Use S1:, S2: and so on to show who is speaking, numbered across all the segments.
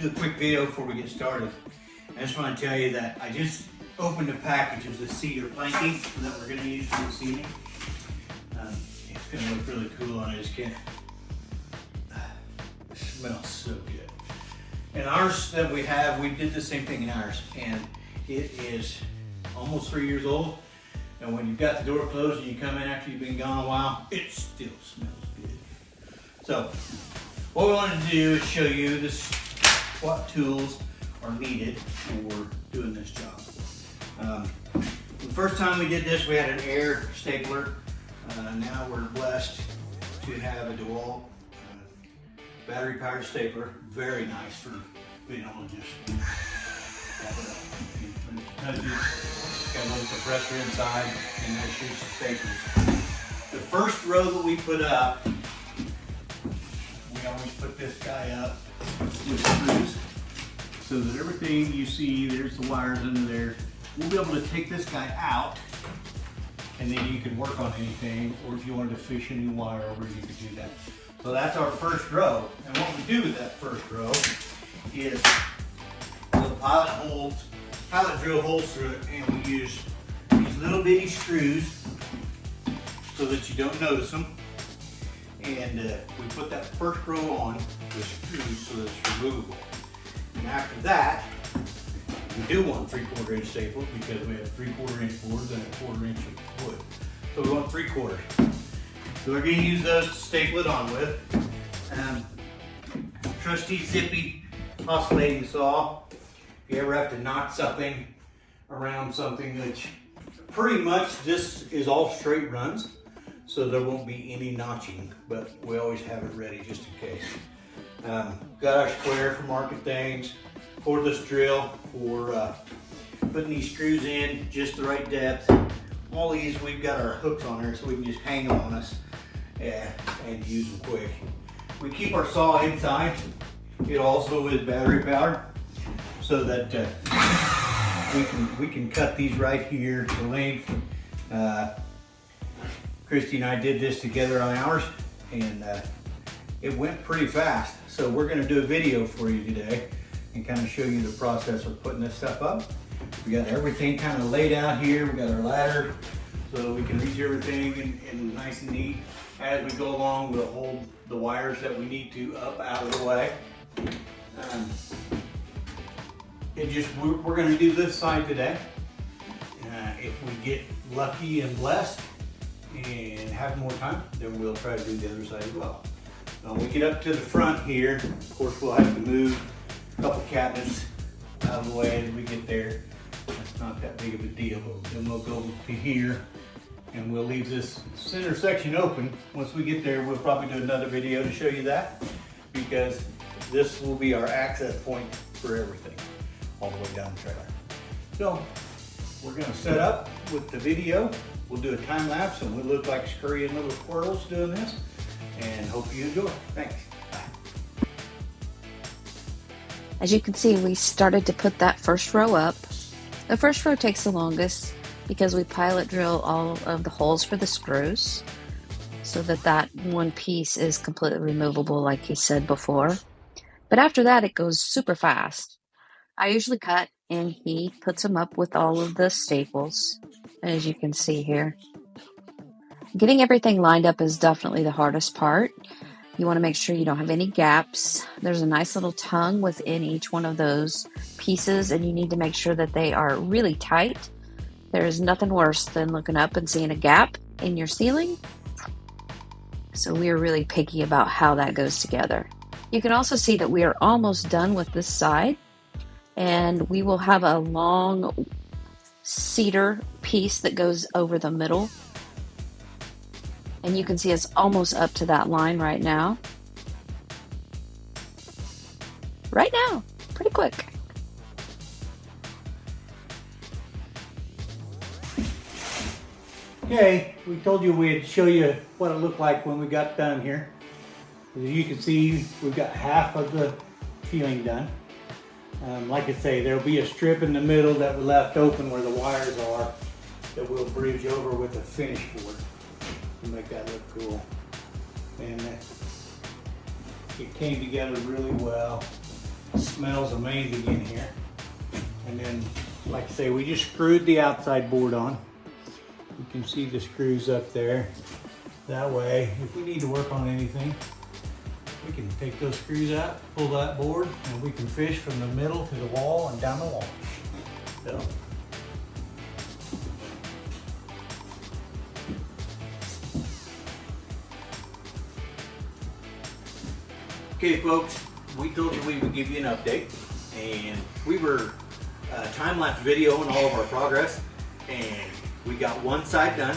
S1: do a quick video before we get started. I just want to tell you that I just opened a package of the cedar planking that we're going to use for the ceiling. It's going to look really cool, and I just can't. It smells so good. And ours that we have, we did the same thing in ours, and it is almost 3 years old. And when you've got the door closed and you come in after you've been gone a while, it still smells good. So what we wanted to do is show you what tools are needed for doing this job. The first time we did this, we had an air stapler. Now we're blessed to have a DeWalt battery powered stapler. Very nice for being able to just tap it up. Got a little compressor inside, and that shoots the staplers. The first row that we put up, we always put this guy up with screws, so that everything you see, there's the wires under there. We'll be able to take this guy out, and then you can work on anything, or if you wanted to fish a new wire over, you could do that. So that's our first row. And what we do with that first row is we'll pilot drill holes through it, and we use these little bitty screws so that you don't notice them. And we put that first row on with screws so that it's removable. And after that, we do want 3/4 inch staples because we have 3/4 inch boards and a 1/4 inch of wood. So we want 3/4. So we're going to use those to staple it on with. Trusty zippy oscillating saw. If you ever have to knot something around something, which pretty much this is all straight runs, so there won't be any notching, but we always have it ready just in case. Got our square for marking things, cordless drill for putting these screws in just the right depth. All these, we've got our hooks on there so we can just hang them on us and use them quick. We keep our saw inside. It also is battery powered, so that we can cut these right here to length. Christy and I did this together on ours, and it went pretty fast. So we're going to do a video for you today and kind of show you the process of putting this stuff up. We got everything kind of laid out here. We got our ladder so we can reach everything and nice and neat. As we go along, we'll hold the wires that we need to up out of the way. We're going to do this side today. If we get lucky and blessed and have more time, then we'll try to do the other side as well. When we get up to the front here, of course, we'll have to move a couple cabinets out of the way as we get there. That's not that big of a deal. Then we'll go to here, and we'll leave this center section open. Once we get there, we'll probably do another video to show you that, because this will be our access point for everything all the way down the trailer. So we're going to set up with the video. We'll do a time lapse, and we'll look like scurrying little squirrels doing this, and hope you enjoy. Thanks. Bye.
S2: As you can see, we started to put that first row up. The first row takes the longest because we pilot drill all of the holes for the screws so that one piece is completely removable, like he said before. But after that, it goes super fast. I usually cut, and he puts them up with all of the staples, as you can see here. Getting everything lined up is definitely the hardest part. You want to make sure you don't have any gaps. There's a nice little tongue within each one of those pieces, and you need to make sure that they are really tight. There is nothing worse than looking up and seeing a gap in your ceiling. So we are really picky about how that goes together. You can also see that we are almost done with this side, and we will have a long cedar piece that goes over the middle. And you can see it's almost up to that line right now. Right now, pretty quick.
S1: Okay, we told you we'd show you what it looked like when we got done here. As you can see, we've got half of the ceiling done. Like I say, there'll be a strip in the middle that we left open where the wires are that we'll bridge over with a finish board to make that look cool. And it came together really well. It smells amazing in here. And then, like I say, we just screwed the outside board on. You can see the screws up there. That way, if we need to work on anything, we can take those screws out, pull that board, and we can fish from the middle to the wall and down the wall. So. Okay folks, we told you we would give you an update, and we were time-lapse videoing all of our progress, and we got one side done.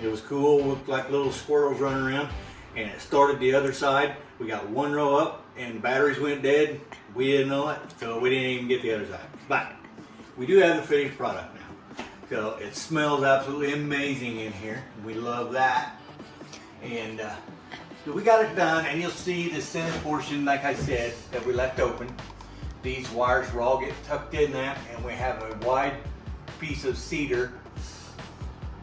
S1: It was cool, looked like little squirrels running around, and it started the other side. We got one row up and batteries went dead. We didn't know it, so we didn't even get the other side. But we do have the finished product now. So it smells absolutely amazing in here. We love that. And so we got it done, and you'll see the center portion, like I said, that we left open. These wires will all get tucked in that, and we have a wide piece of cedar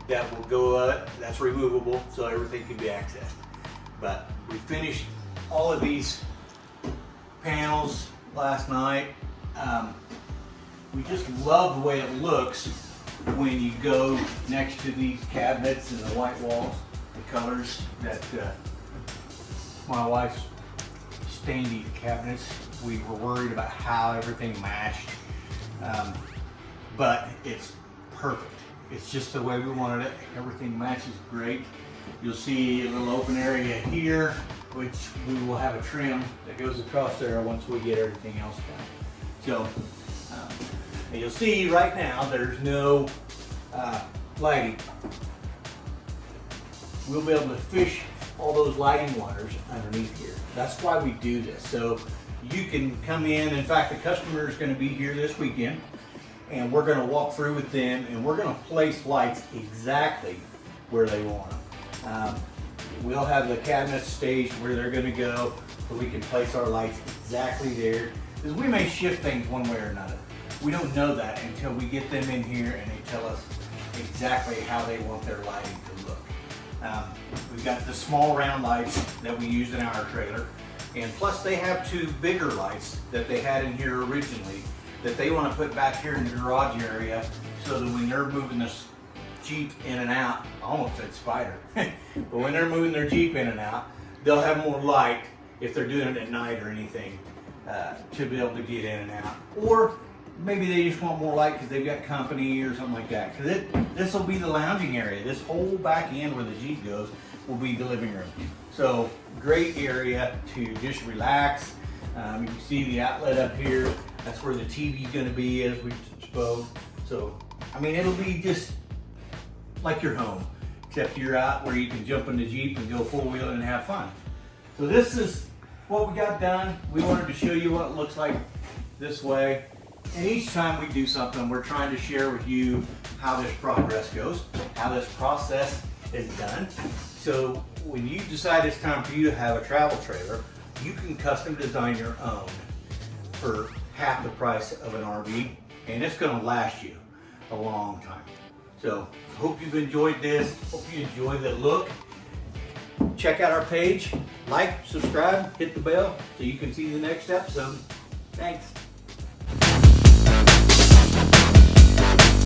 S1: that will go up, that's removable, so everything can be accessed. But we finished all of these panels last night. We just love the way it looks when you go next to these cabinets and the white walls, the colors that my wife's stained these cabinets. We were worried about how everything matched, but it's perfect. It's just the way we wanted it. Everything matches great. You'll see a little open area here, which we will have a trim that goes across there once we get everything else done. So, and you'll see right now there's no lighting. We'll be able to fish all those lighting wires underneath here. That's why we do this. So you can come in fact, the customer is going to be here this weekend, and we're going to walk through with them, and we're going to place lights exactly where they want them. We'll have the cabinets staged where they're going to go, so we can place our lights exactly there. Because we may shift things one way or another. We don't know that until we get them in here and they tell us exactly how they want their lighting to look. We've got the small round lights that we used in our trailer, and plus they have two bigger lights that they had in here originally that they want to put back here in the garage area, so that when they're moving this Jeep in and out, I almost said spider, but when they're moving their Jeep in and out, they'll have more light if they're doing it at night or anything, to be able to get in and out. Or maybe they just want more light because they've got company or something like that. Because this will be the lounging area. This whole back end where the Jeep goes will be the living room. So great area to just relax. You can see the outlet up here. That's where the TV is going to be, as we spoke. So, I mean, it'll be just like your home, except you're out where you can jump in the Jeep and go four-wheeling and have fun. So this is what we got done. We wanted to show you what it looks like this way. And each time we do something, we're trying to share with you how this progress goes, how this process is done. So when you decide it's time for you to have a travel trailer, you can custom design your own for half the price of an RV, and it's going to last you a long time. So hope you've enjoyed this. Hope you enjoy the look. Check out our page, like, subscribe, hit the bell so you can see the next episode. Thanks.